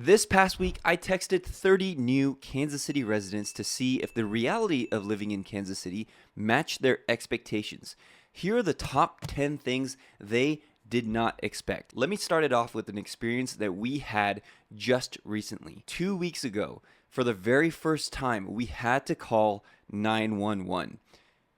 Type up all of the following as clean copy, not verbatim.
This past week, I texted 30 new Kansas City residents to see if the reality of living in Kansas City matched their expectations. Here are the top 10 things they did not expect. Let me start it off with an experience that we had just recently. 2 weeks ago, for the very first time, we had to call 911.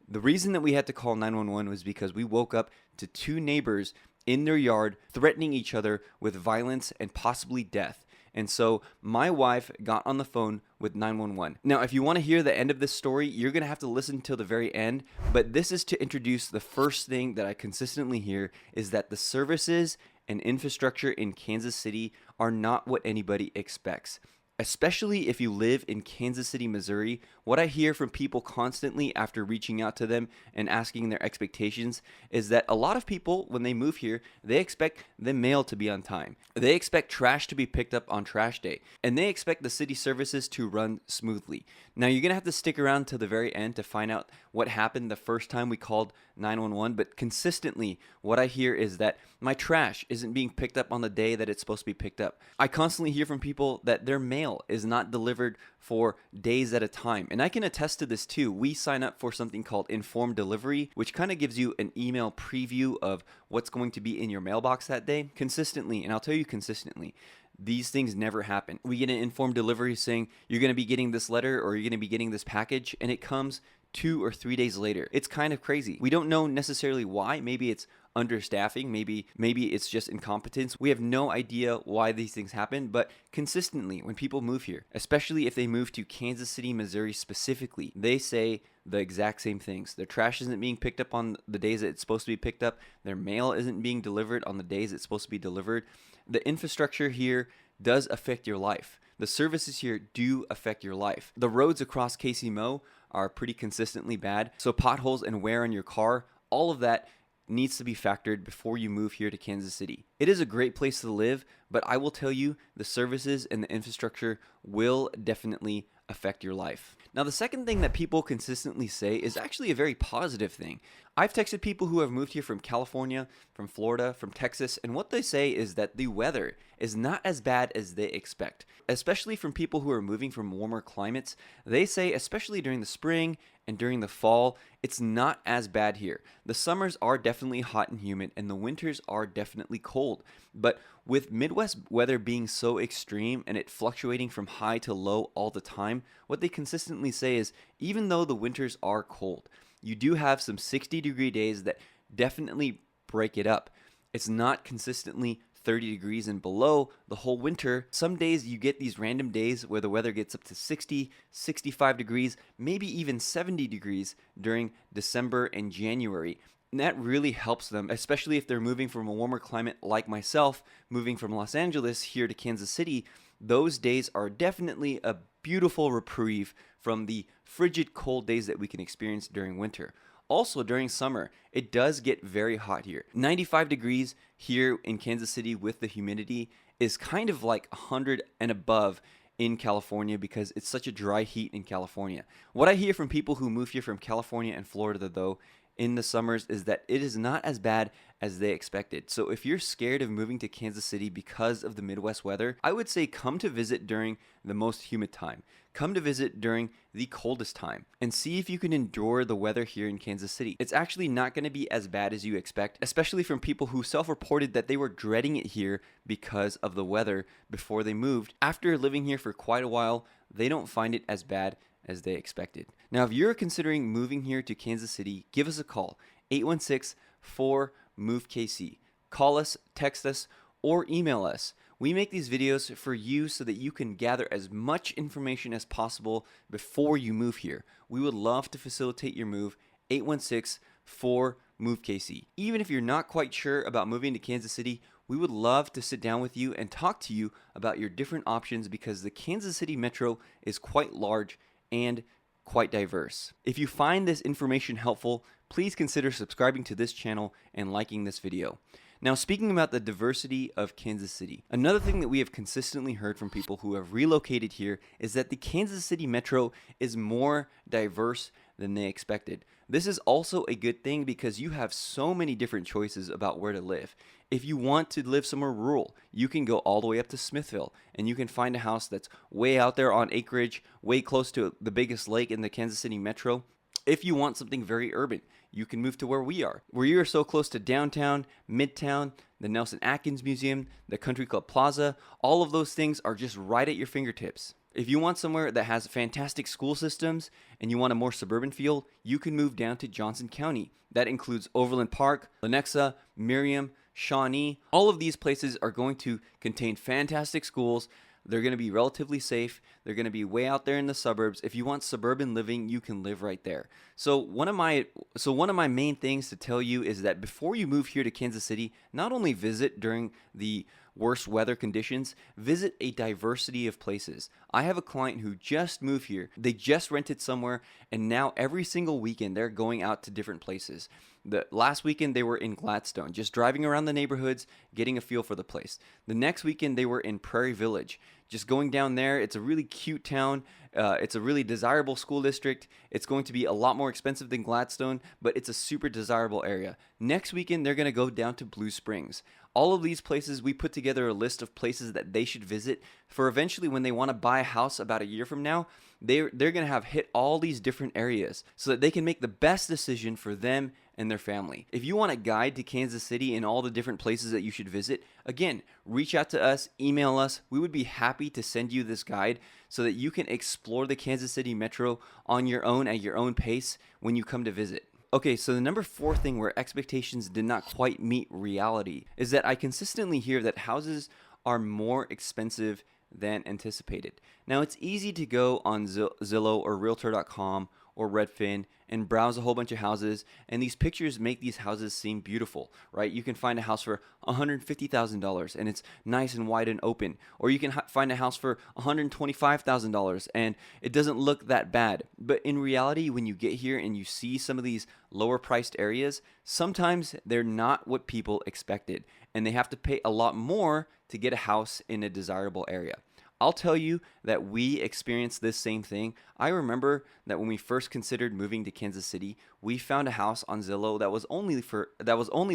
The reason that we had to call 911 was because we woke up to two neighbors in their yard threatening each other with violence and possibly death. And so my wife got on the phone with 911. Now, if you want to hear the end of this story, you're going to have to listen till the very end. But this is to introduce the first thing that I consistently hear is that the services and infrastructure in Kansas City are not what anybody expects. Especially if you live in Kansas City, Missouri, what I hear from people constantly after reaching out to them and asking their expectations is that a lot of people, when they move here, they expect the mail to be on time. They expect trash to be picked up on trash day, and they expect the city services to run smoothly. Now, you're going to have to stick around to the very end to find out what happened the first time we called 911, but consistently, what I hear is that my trash isn't being picked up on the day that it's supposed to be picked up. I constantly hear from people that their mail is not delivered for days at a time. And I can attest to this too. We sign up for something called informed delivery, which kind of gives you an email preview of what's going to be in your mailbox that day consistently. And I'll tell you consistently, these things never happen. We get an informed delivery saying you're going to be getting this letter or you're going to be getting this package, and it comes 2 or 3 days later. It's kind of crazy. We don't know necessarily why. Maybe it's understaffing, maybe it's just incompetence. We have no idea why these things happen, but consistently when people move here, especially if they move to Kansas City, Missouri specifically, they say the exact same things. Their trash isn't being picked up on the days that it's supposed to be picked up. Their mail isn't being delivered on the days it's supposed to be delivered. The infrastructure here does affect your life. The services here do affect your life. The roads across KCMO are pretty consistently bad. So potholes and wear on your car, all of that needs to be factored before you move here to Kansas City. It is a great place to live, but I will tell you the services and the infrastructure will definitely affect your life. Now, the second thing that people consistently say is actually a very positive thing. I've texted people who have moved here from California, from Florida, from Texas, and what they say is that the weather is not as bad as they expect. Especially from people who are moving from warmer climates, they say, especially during the spring and during the fall, it's not as bad here. The summers are definitely hot and humid, and the winters are definitely cold. But with Midwest weather being so extreme and it fluctuating from high to low all the time, what they consistently say is even though the winters are cold, you do have some 60-degree days that definitely break it up. It's not consistently 30 degrees and below the whole winter. Some days you get these random days where the weather gets up to 60, 65 degrees, maybe even 70 degrees during December and January. And that really helps them, especially if they're moving from a warmer climate like myself, moving from Los Angeles here to Kansas City. Those days are definitely a beautiful reprieve from the frigid cold days that we can experience during winter. Also, during summer, it does get very hot here. 95 degrees here in Kansas City with the humidity is kind of like 100 and above in California because it's such a dry heat in California. What I hear from people who move here from California and Florida, though, in the summers is that it is not as bad as they expected. So if you're scared of moving to Kansas City because of the Midwest weather, I would say come to visit during the most humid time. Come to visit during the coldest time and see if you can endure the weather here in Kansas City. It's actually not going to be as bad as you expect, especially from people who self-reported that they were dreading it here because of the weather before they moved. After living here for quite a while, they don't find it as bad as they expected. Now, if you're considering moving here to Kansas City, give us a call, 816-4-MOVE-KC. Call us, text us, or email us. We make these videos for you so that you can gather as much information as possible before you move here. We would love to facilitate your move, 816-4-MOVE-KC. Even if you're not quite sure about moving to Kansas City, we would love to sit down with you and talk to you about your different options because the Kansas City Metro is quite large and quite diverse. If you find this information helpful, please consider subscribing to this channel and liking this video. Now, speaking about the diversity of Kansas City, another thing that we have consistently heard from people who have relocated here is that the Kansas City Metro is more diverse than they expected. This is also a good thing because you have so many different choices about where to live. If you want to live somewhere rural, you can go all the way up to Smithville and you can find a house that's way out there on acreage, way close to the biggest lake in the Kansas City metro. If you want something very urban, you can move to where we are. We are so close to downtown, midtown, the Nelson Atkins Museum, the Country Club Plaza. All of those things are just right at your fingertips. If you want somewhere that has fantastic school systems and you want a more suburban feel, you can move down to Johnson County. That includes Overland Park, Lenexa, Miriam, Shawnee. All of these places are going to contain fantastic schools. They're going to be relatively safe. They're going to be way out there in the suburbs. If you want suburban living, you can live right there. So one of my main things to tell you is that before you move here to Kansas City, not only visit during the worst weather conditions, visit a diversity of places. I have a client who just moved here. They just rented somewhere, and now every single weekend they're going out to different places. The last weekend they were in Gladstone, just driving around the neighborhoods, getting a feel for the place. The next weekend they were in Prairie Village, just going down there. It's a really cute town. It's a really desirable school district. It's going to be a lot more expensive than Gladstone, but it's a super desirable area. Next weekend they're going to go down to Blue Springs. All of these places, we put together a list of places that they should visit for eventually when they want to buy a house about a year from now. They're going to have hit all these different areas so that they can make the best decision for them and their family. If you want a guide to Kansas City and all the different places that you should visit, again, reach out to us, email us. We would be happy to send you this guide so that you can explore the Kansas City metro on your own at your own pace when you come to visit. Okay, so the number 4 thing where expectations did not quite meet reality is that I consistently hear that houses are more expensive than anticipated. Now, it's easy to go on Zillow or realtor.com or Redfin and browse a whole bunch of houses, and these pictures make these houses seem beautiful, right? You can find a house for $150,000 and it's nice and wide and open, or you can find a house for $125,000 and it doesn't look that bad. But in reality, when you get here and you see some of these lower priced areas, sometimes they're not what people expected, and they have to pay a lot more to get a house in a desirable area. I'll tell you that we experienced this same thing. I remember that when we first considered moving to Kansas City, we found a house on Zillow that was only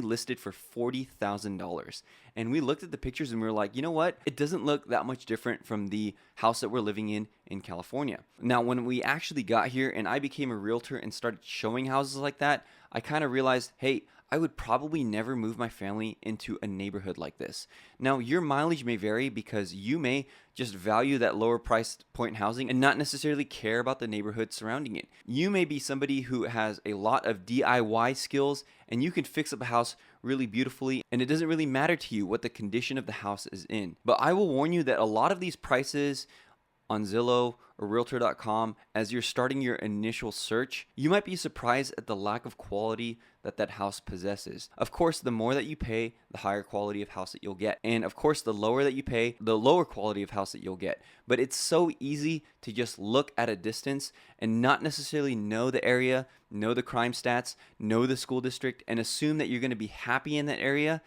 listed for $40,000. And we looked at the pictures and we were like, you know what? It doesn't look that much different from the house that we're living in California. Now, when we actually got here and I became a realtor and started showing houses like that, I kind of realized, hey, I would probably never move my family into a neighborhood like this. Now, your mileage may vary because you may just value that lower price point housing and not necessarily care about the neighborhood surrounding it. You may be somebody who has a lot of DIY skills and you can fix up a house really beautifully, and it doesn't really matter to you what the condition of the house is in. But I will warn you that a lot of these prices on Zillow or realtor.com, as you're starting your initial search, you might be surprised at the lack of quality that house possesses. Of course, the more that you pay, the higher quality of house that you'll get. And of course, the lower that you pay, the lower quality of house that you'll get. But it's so easy to just look at a distance and not necessarily know the area, know the crime stats, know the school district, and assume that you're going to be happy in that area.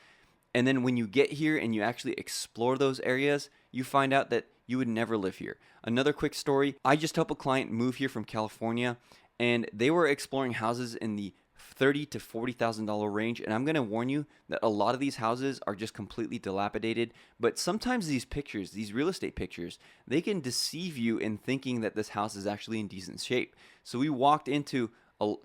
And then when you get here and you actually explore those areas, you find out that you would never live here. Another quick story, I just helped a client move here from California, and they were exploring houses in the $30,000 to $40,000 range, and I'm going to warn you that a lot of these houses are just completely dilapidated. But sometimes these pictures, these real estate pictures, they can deceive you in thinking that this house is actually in decent shape. So we walked into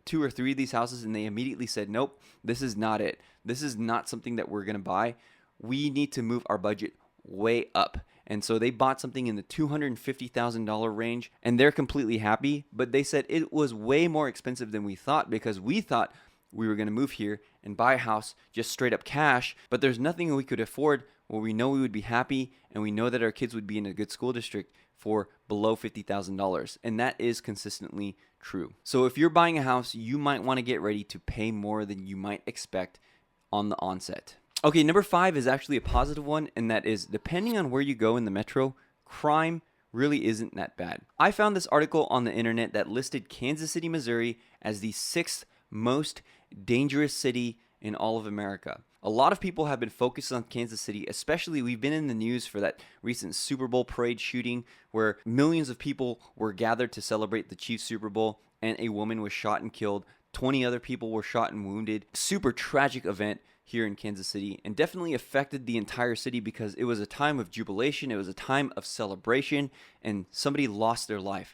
2 or 3 of these houses and they immediately said, nope, this is not it. This is not something that we're going to buy. We need to move our budget way up. And so they bought something in the $250,000 range, and they're completely happy. But they said it was way more expensive than we thought, because we thought we were going to move here and buy a house just straight up cash. But there's nothing we could afford where we know we would be happy and we know that our kids would be in a good school district for below $50,000. And that is consistently true. So if you're buying a house, you might want to get ready to pay more than you might expect on the onset. Okay, number 5 is actually a positive one, and that is, depending on where you go in the metro, crime really isn't that bad. I found this article on the internet that listed Kansas City, Missouri as the 6th most dangerous city in all of America. A lot of people have been focused on Kansas City, especially we've been in the news for that recent Super Bowl parade shooting where millions of people were gathered to celebrate the Chiefs Super Bowl. and a woman was shot and killed. 20 other people were shot and wounded. Super tragic event here in Kansas City, and definitely affected the entire city because it was a time of jubilation, it was a time of celebration, and somebody lost their life.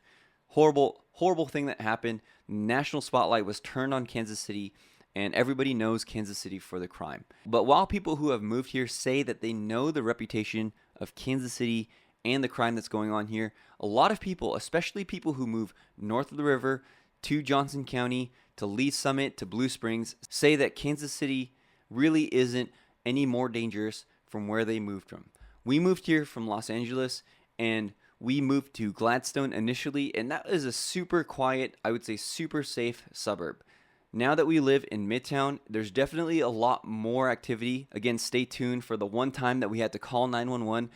Horrible, horrible thing that happened. National spotlight was turned on Kansas City, and everybody knows Kansas City for the crime. But while people who have moved here say that they know the reputation of Kansas City and the crime that's going on here, a lot of people, especially people who move north of the river to Johnson County, to Lee Summit, to Blue Springs, say that Kansas City really isn't any more dangerous from where they moved from. We moved here from Los Angeles, and we moved to Gladstone initially, and that is a super quiet, I would say super safe suburb. Now that we live in Midtown, there's definitely a lot more activity. Again, stay tuned for the one time that we had to call 911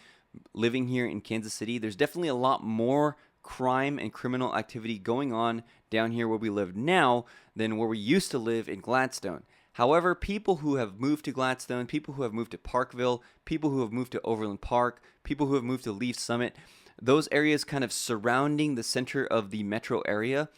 living here in Kansas City. There's definitely a lot more crime and criminal activity going on down here where we live now than where we used to live in Gladstone. However, people who have moved to Gladstone, people who have moved to Parkville, people who have moved to Overland Park, people who have moved to Lee Summit, those areas kind of surrounding the center of the metro area,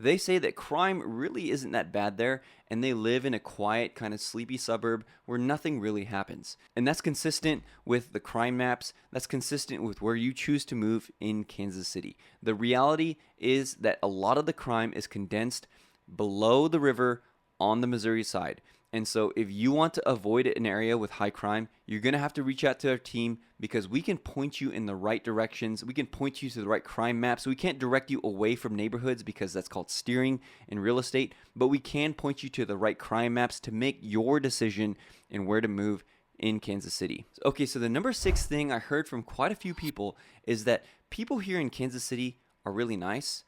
they say that crime really isn't that bad there, and they live in a quiet, kind of sleepy suburb where nothing really happens. And that's consistent with the crime maps. That's consistent with where you choose to move in Kansas City. The reality is that a lot of the crime is condensed below the river on the Missouri side. And so if you want to avoid an area with high crime, you're going to have to reach out to our team because we can point you in the right directions. We can point you to the right crime maps. We can't direct you away from neighborhoods because that's called steering in real estate, but we can point you to the right crime maps to make your decision in where to move in Kansas City. Okay, so the number 6 thing I heard from quite a few people is that people here in Kansas City are really nice,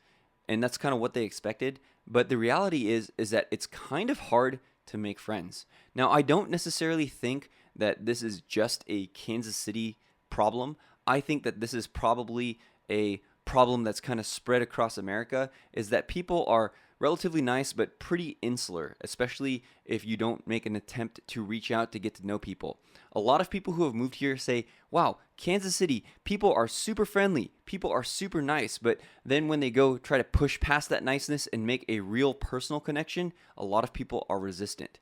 and that's kind of what they expected. But the reality is that it's kind of hard to make friends. Now, I don't necessarily think that this is just a Kansas City problem. I think that this is probably a problem that's kind of spread across America, is that people are relatively nice but pretty insular, especially if you don't make an attempt to reach out to get to know people. A lot of people who have moved here say, wow, Kansas City, people are super friendly, people are super nice, but then when they go try to push past that niceness and make a real personal connection, a lot of people are resistant.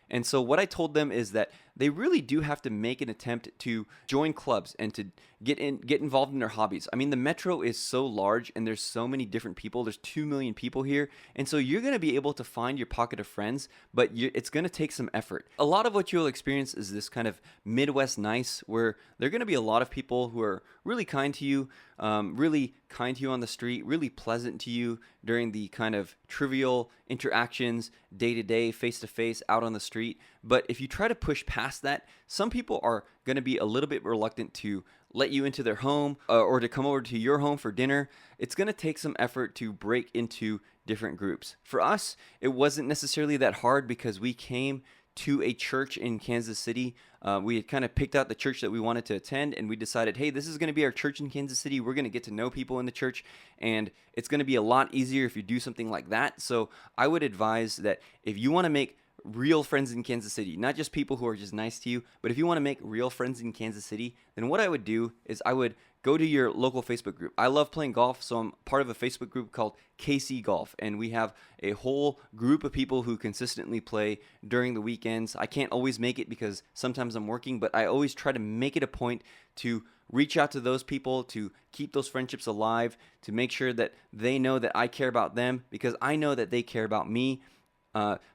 And so what I told them is that they really do have to make an attempt to join clubs and to get involved in their hobbies. I mean, the metro is so large and there's so many different people. There's 2 million people here. And so you're going to be able to find your pocket of friends, but it's going to take some effort. A lot of what you'll experience is this kind of Midwest nice, where there are going to be a lot of people who are really kind to you, really kind to you on the street, really pleasant to you during the kind of trivial interactions, day-to-day, face-to-face, out on the street. But if you try to push past that, some people are going to be a little bit reluctant to let you into their home or to come over to your home for dinner. It's going to take some effort to break into different groups. For us, it wasn't necessarily that hard because we came to a church in Kansas City. We had kind of picked out the church that we wanted to attend, and we decided, hey, this is going to be our church in Kansas City. We're going to get to know people in the church, and it's going to be a lot easier if you do something like that. So I would advise that if you want to make real friends in Kansas City, not just people who are just nice to you, but if you want to make real friends in Kansas City, then what I would do is I would go to your local Facebook group. I love playing golf, so I'm part of a Facebook group called KC Golf, and we have a whole group of people who consistently play during the weekends. I can't always make it because sometimes I'm working, but I always try to make it a point to reach out to those people, to keep those friendships alive, to make sure that they know that I care about them because I know that they care about me.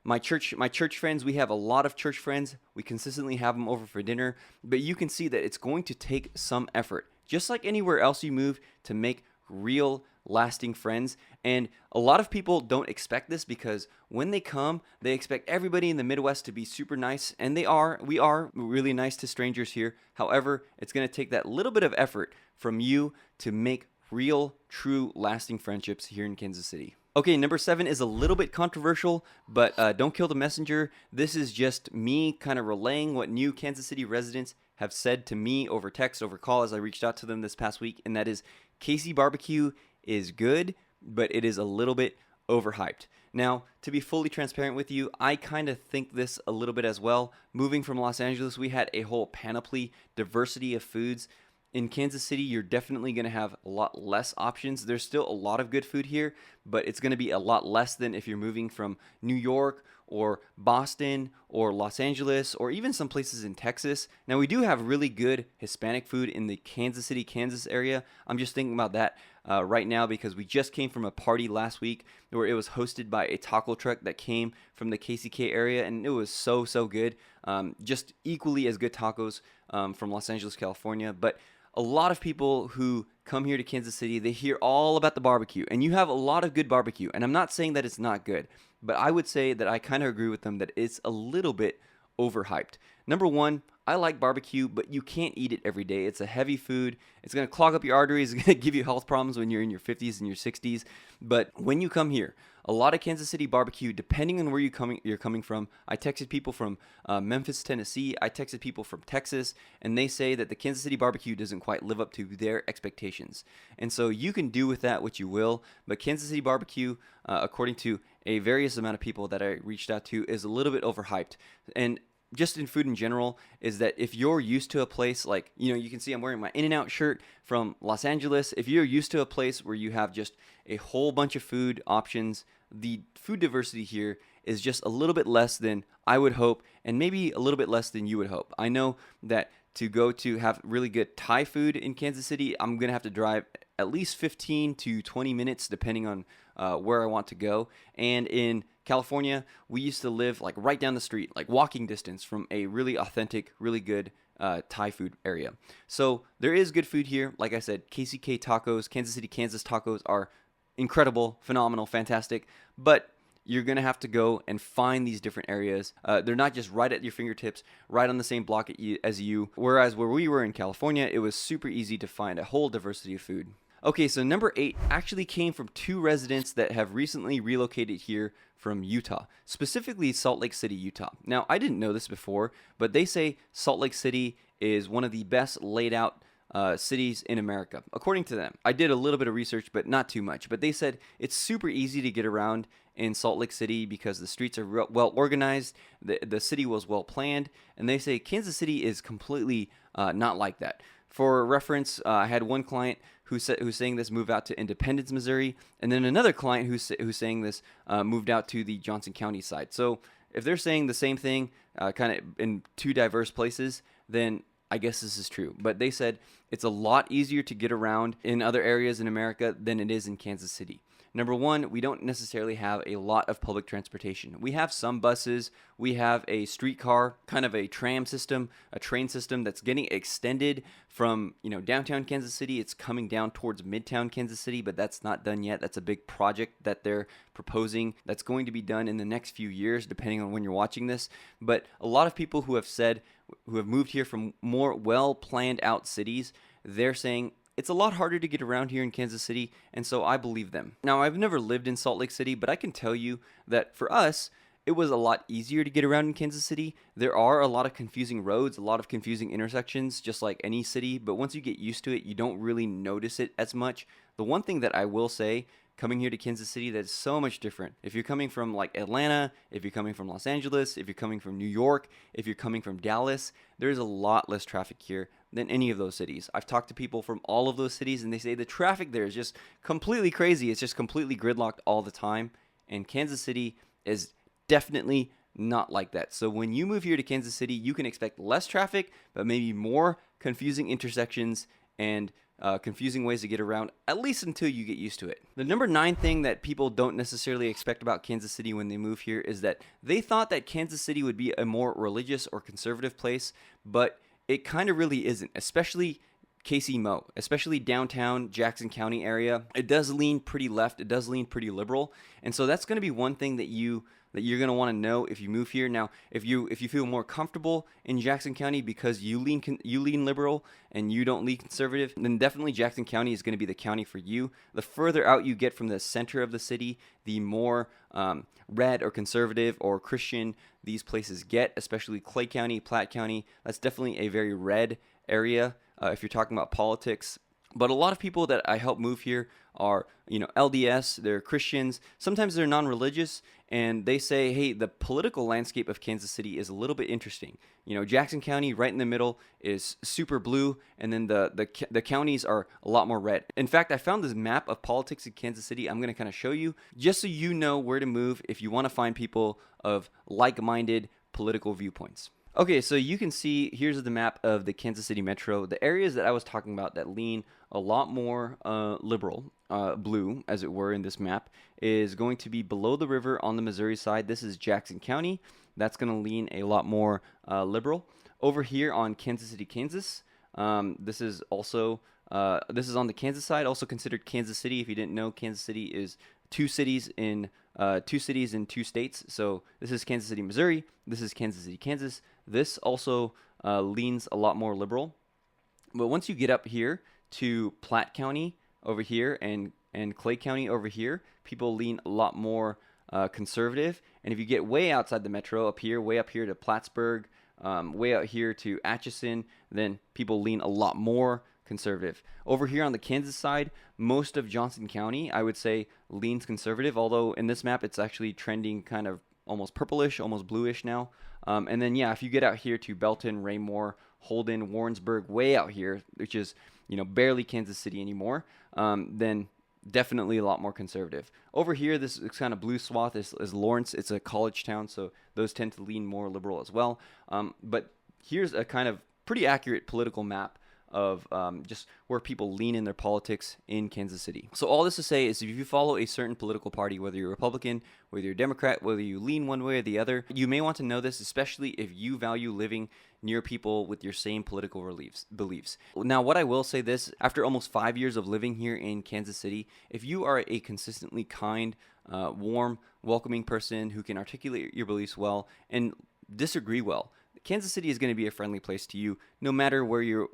My church friends, we have a lot of church friends. We consistently have them over for dinner, but you can see that it's going to take some effort, just like anywhere else you move, to make real lasting friends. And a lot of people don't expect this because when they come, they expect everybody in the Midwest to be super nice, and we are really nice to strangers here. However, it's going to take that little bit of effort from you to make real, true, lasting friendships here in Kansas City. Okay, number 7 is a little bit controversial, but don't kill the messenger. This is just me kind of relaying what new Kansas City residents have said to me over text, over call as I reached out to them this past week, and that is KC barbecue is good, but it is a little bit overhyped. Now, to be fully transparent with you, I kind of think this a little bit as well. Moving from Los Angeles, we had a whole panoply, diversity of foods. in Kansas City, you're definitely going to have a lot less options. There's still a lot of good food here, but it's going to be a lot less than if you're moving from New York or Boston or Los Angeles or even some places in Texas. Now, we do have really good Hispanic food in the Kansas City, Kansas area. I'm just thinking about that right now because we just came from a party last week where it was hosted by a taco truck that came from the KCK area, and it was so, so good. Just equally as good tacos from Los Angeles, California. But a lot of people who come here to Kansas City, they hear all about the barbecue, and you have a lot of good barbecue. And I'm not saying that it's not good, but I would say that I kind of agree with them that it's a little bit overhyped. Number one, I like barbecue, but you can't eat it every day. It's a heavy food. It's going to clog up your arteries. It's going to give you health problems when you're in your 50s and your 60s. But when you come here, a lot of Kansas City barbecue, depending on where you're coming from. I texted people from Memphis, Tennessee. I texted people from Texas, and they say that the Kansas City barbecue doesn't quite live up to their expectations. And so you can do with that what you will, but Kansas City barbecue, according to a various amount of people that I reached out to, is a little bit overhyped. And just in food in general, is that if you're used to a place like, you can see I'm wearing my In-N-Out shirt from Los Angeles. If you're used to a place where you have just a whole bunch of food options, the food diversity here is just a little bit less than I would hope, and maybe a little bit less than you would hope. I know that to go to have really good Thai food in Kansas City, I'm going to have to drive at least 15 to 20 minutes depending on where I want to go. And in California, we used to live like right down the street, like walking distance from a really authentic, really good Thai food area. So there is good food here. Like I said, KCK tacos, Kansas City, Kansas tacos are incredible, phenomenal, fantastic. But you're going to have to go and find these different areas. They're not just right at your fingertips, right on the same block as you. Whereas where we were in California, it was super easy to find a whole diversity of food. Okay, so number 8 actually came from 2 residents that have recently relocated here from Utah, specifically Salt Lake City, Utah. Now, I didn't know this before, but they say Salt Lake City is one of the best laid out cities in America, according to them. I did a little bit of research, but not too much. But they said it's super easy to get around in Salt Lake City because the streets are well organized, the city was well planned, and they say Kansas City is completely not like that. For reference, I had one client who's saying this moved out to Independence, Missouri, and then another client who's saying this moved out to the Johnson County side. So if they're saying the same thing, kind of in 2 diverse places, then I guess this is true. But they said it's a lot easier to get around in other areas in America than it is in Kansas City. Number one, we don't necessarily have a lot of public transportation. We have some buses, we have a streetcar, kind of a tram system, a train system that's getting extended from, downtown Kansas City. It's coming down towards midtown Kansas City, but that's not done yet. That's a big project that they're proposing that's going to be done in the next few years, depending on when you're watching this. But a lot of people who have moved here from more well-planned out cities, they're saying it's a lot harder to get around here in Kansas City, and so I believe them. Now, I've never lived in Salt Lake City, but I can tell you that for us, it was a lot easier to get around in Kansas City. There are a lot of confusing roads, a lot of confusing intersections, just like any city, but once you get used to it, you don't really notice it as much. The one thing that I will say, coming here to Kansas City, that's so much different. If you're coming from like Atlanta, if you're coming from Los Angeles, if you're coming from New York, if you're coming from Dallas, there's a lot less traffic here than any of those cities. I've talked to people from all of those cities, and they say the traffic there is just completely crazy. It's just completely gridlocked all the time, and Kansas City is definitely not like that. So when you move here to Kansas City, you can expect less traffic, but maybe more confusing intersections and confusing ways to get around, at least until you get used to it. The number 9 thing that people don't necessarily expect about Kansas City when they move here is that they thought that Kansas City would be a more religious or conservative place, but it kind of really isn't, especially KC-Mo, especially downtown Jackson County area. It does lean pretty left. It does lean pretty liberal. And so that's going to be one thing that you're going to want to know if you move here. Now, if you feel more comfortable in Jackson County because you lean liberal and you don't lean conservative, then definitely Jackson County is going to be the county for you. The further out you get from the center of the city, the more red or conservative or Christian these places get, especially Clay County, Platte County. That's definitely a very red area if you're talking about politics. But a lot of people that I help move here are, LDS, they're Christians, sometimes they're non-religious, and they say, hey, the political landscape of Kansas City is a little bit interesting. Jackson County right in the middle is super blue, and then the counties are a lot more red. In fact, I found this map of politics in Kansas City. I'm going to kind of show you just so you know where to move if you want to find people of like-minded political viewpoints. Okay, so you can see here's the map of the Kansas City Metro. The areas that I was talking about that lean a lot more liberal, blue as it were in this map, is going to be below the river on the Missouri side. This is Jackson County. That's going to lean a lot more liberal. Over here on Kansas City, Kansas, this is also this is on the Kansas side, also considered Kansas City. If you didn't know, Kansas City is two cities in two states. So this is Kansas City, Missouri. This is Kansas City, Kansas. This also leans a lot more liberal. But once you get up here to Platte County over here and Clay County over here, people lean a lot more conservative. And if you get way outside the metro, way up here to Plattsburgh, way out here to Atchison, then people lean a lot more conservative. Over here on the Kansas side, most of Johnson County, I would say, leans conservative, although in this map it's actually trending kind of almost purplish, almost bluish now. And then, if you get out here to Belton, Raymore, Holden, Warrensburg, way out here, which is, barely Kansas City anymore, then definitely a lot more conservative. Over here, this kind of blue swath is Lawrence. It's a college town, so those tend to lean more liberal as well. But here's a kind of pretty accurate political map of just where people lean in their politics in Kansas City. So all this to say is if you follow a certain political party, whether you're Republican, whether you're Democrat, whether you lean one way or the other, you may want to know this, especially if you value living near people with your same political beliefs. Now, what I will say this, after almost 5 years of living here in Kansas City, if you are a consistently kind, warm, welcoming person who can articulate your beliefs well and disagree well, Kansas City is going to be a friendly place to you, no matter where your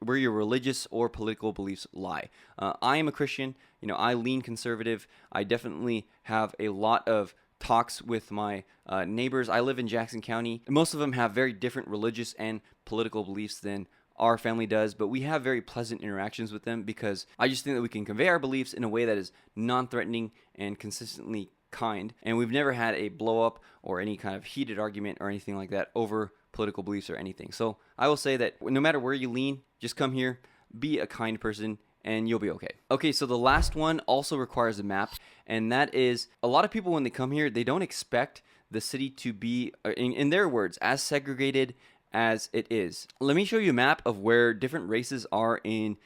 religious or political beliefs lie. I am a Christian. I lean conservative. I definitely have a lot of talks with my neighbors. I live in Jackson County. Most of them have very different religious and political beliefs than our family does, but we have very pleasant interactions with them because I just think that we can convey our beliefs in a way that is non-threatening and consistently kind, and we've never had a blow up or any kind of heated argument or anything like that over political beliefs or anything. So I will say that no matter where you lean, just come here, be a kind person, and you'll be okay. Okay, so the last one also requires a map, and that is a lot of people when they come here, they don't expect the city to be, in their words, as segregated as it is. Let me show you a map of where different races are in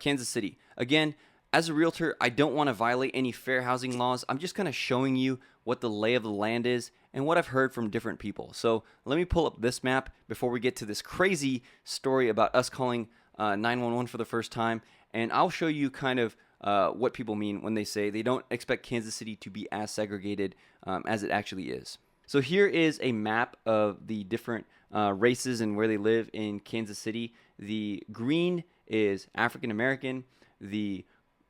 Kansas City. Again, as a realtor, I don't want to violate any fair housing laws. I'm just kind of showing you what the lay of the land is and what I've heard from different people. So let me pull up this map before we get to this crazy story about us calling 911 for the first time. And I'll show you kind of what people mean when they say they don't expect Kansas City to be as segregated as it actually is. So here is a map of the different races and where they live in Kansas City. The green is African American. The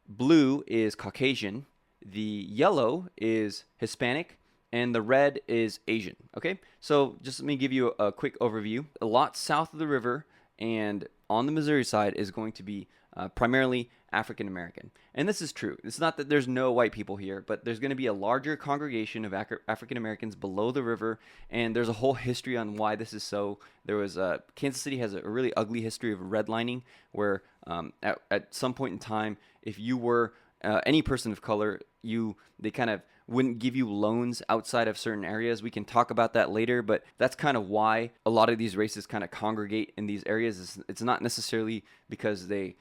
blue is Caucasian, the yellow is Hispanic, and the red is Asian. Okay, so just let me give you a quick overview. A lot south of the river and on the Missouri side is going to be primarily African American. And this is true. It's not that there's no white people here, but there's going to be a larger congregation of African Americans below the river, and there's a whole history on why this is so. There was Kansas City has a really ugly history of redlining, where at some point in time, if you were any person of color, they kind of wouldn't give you loans outside of certain areas. We can talk about that later, but that's kind of why a lot of these races kind of congregate in these areas. It's not necessarily because they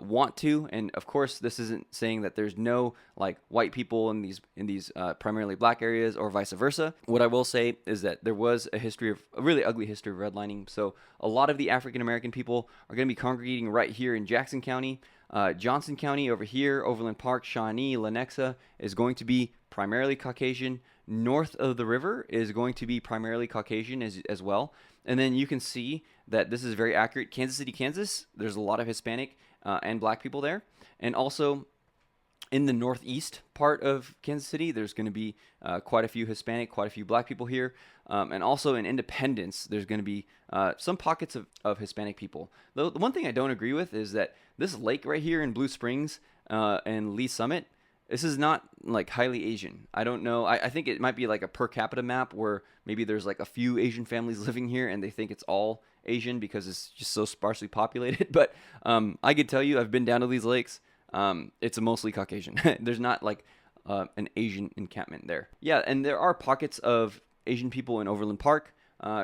want to, and of course this isn't saying that there's no like white people in these primarily black areas or vice versa. What I will say is that there was a really ugly history of redlining, so a lot of the African American people are going to be congregating right here in Jackson County. Johnson County over here, Overland Park, Shawnee, Lenexa is going to be primarily Caucasian. North of the river is going to be primarily Caucasian as well. And then you can see that this is very accurate. Kansas City, Kansas, there's a lot of Hispanic and black people there. And also In the northeast part of Kansas City, there's going to be quite a few Hispanic, quite a few black people here. And also in Independence, there's going to be some pockets of Hispanic people. Though the one thing I don't agree with is that this lake right here in Blue Springs and Lee Summit, this is not like highly Asian. I don't know. I think it might be like a per capita map where maybe there's like a few Asian families living here and they think it's all Asian because it's just so sparsely populated. But I could tell you, I've been down to these lakes. It's mostly Caucasian. There's not like an Asian encampment there. Yeah, and there are pockets of Asian people in Overland Park.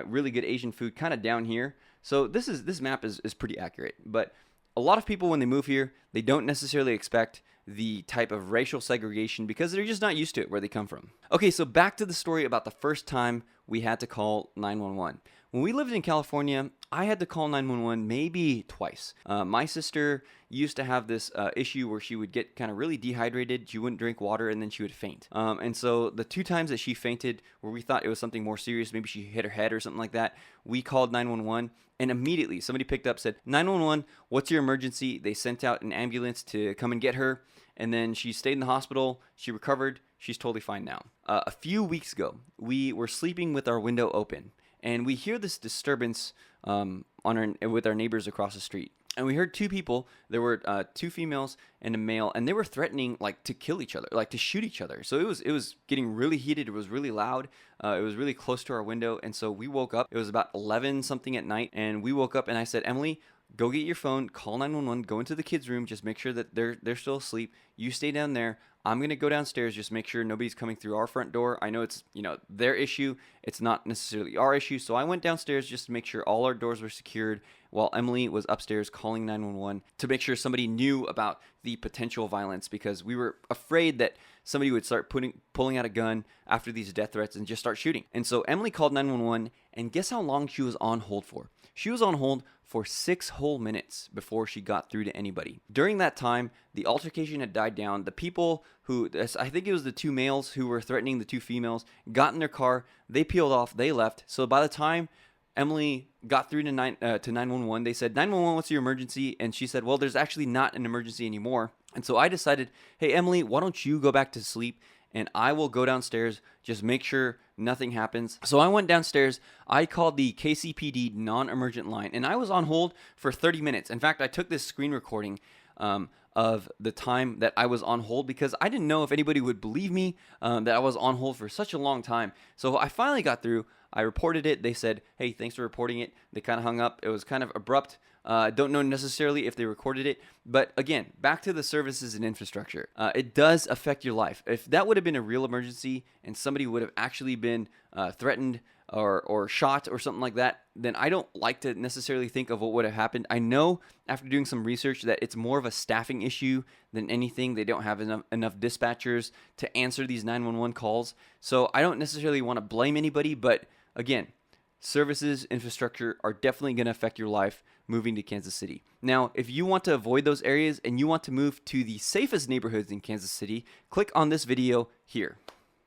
Really good Asian food kind of down here. So this map is pretty accurate. But a lot of people, when they move here, they don't necessarily expect the type of racial segregation because they're just not used to it where they come from. Okay, so back to the story about the first time we had to call 911. When we lived in California, I had to call 911 maybe twice. My sister used to have this issue where she would get kind of really dehydrated. She wouldn't drink water and then she would faint. And so the 2 times that she fainted where we thought it was something more serious, maybe she hit her head or something like that, we called 911 and immediately somebody picked up, said, 911, what's your emergency? They sent out an ambulance to come and get her. And then she stayed in the hospital. She recovered. She's totally fine now. A few weeks ago, we were sleeping with our window open. And we hear this disturbance with our neighbors across the street. And we heard 2 people. There were 2 females and a male, and they were threatening like to kill each other, like to shoot each other. So it was getting really heated. It was really loud. It was really close to our window, and so we woke up. It was about 11 something at night, and we woke up, and I said, Emily, go get your phone, call 911, go into the kids' room, just make sure that they're still asleep. You stay down there. I'm going to go downstairs, just make sure nobody's coming through our front door. I know it's, their issue. It's not necessarily our issue. So I went downstairs just to make sure all our doors were secured while Emily was upstairs calling 911 to make sure somebody knew about the potential violence because we were afraid that somebody would start pulling out a gun after these death threats and just start shooting. And so Emily called 911, and guess how long she was on hold for? She was on hold for 6 whole minutes before she got through to anybody. During that time, the altercation had died down. The people who, I think it was the 2 males who were threatening the 2 females, got in their car, they peeled off, they left. So by the time Emily got through to 911, they said, 911, what's your emergency? And she said, well, there's actually not an emergency anymore. And so I decided, hey, Emily, why don't you go back to sleep and I will go downstairs, just make sure nothing happens. So I went downstairs, I called the KCPD non-emergent line, and I was on hold for 30 minutes. In fact, I took this screen recording of the time that I was on hold because I didn't know if anybody would believe me that I was on hold for such a long time. So I finally got through. I reported it. They said, hey, thanks for reporting it. They kind of hung up. It was kind of abrupt. I don't know necessarily if they recorded it. But again, back to the services and infrastructure. It does affect your life. If that would have been a real emergency and somebody would have actually been threatened or shot or something like that, then I don't like to necessarily think of what would have happened. I know after doing some research that it's more of a staffing issue than anything. They don't have enough dispatchers to answer these 911 calls. So I don't necessarily want to blame anybody, but again, services, infrastructure are definitely going to affect your life moving to Kansas City. Now, if you want to avoid those areas and you want to move to the safest neighborhoods in Kansas City, click on this video here.